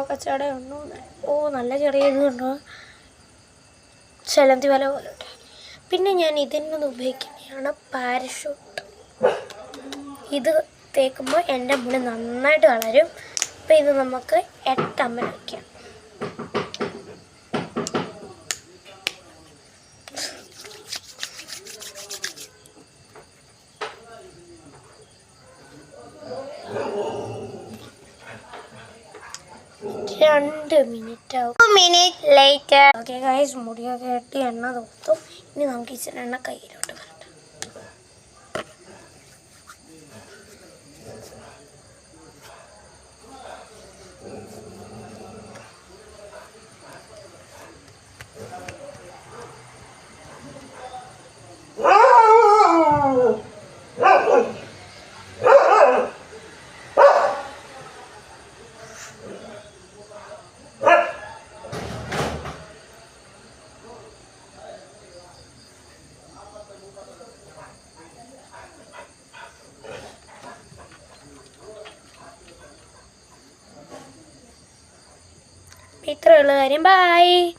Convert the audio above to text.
കച്ചവടം ഉണ്ടോ? ഓ നല്ല ചെറിയ ഇതുണ്ടോ, ചെലന്തി വല പോലെ. പിന്നെ ഞാൻ ഇതിനൊന്ന് ഉപയോഗിക്കുന്നതാണ് പാരഷൂട്ട്. ഇത് തേക്കുമ്പോൾ എൻ്റെ മുടി നന്നായിട്ട് വളരും. അപ്പോൾ ഇത് നമുക്ക് 8 ml വയ്ക്കാം. Minute later. ഓക്കെ ഗൈസ്, മുടിയൊക്കെ ഇട്ട് എണ്ണ തോർത്തു. ഇനി നമുക്ക് ഇച്ചിരി എണ്ണ കയ്യിലോട്ട് വരട്ടെ. ഇത്രയുള്ള കാര്യം. ബൈ.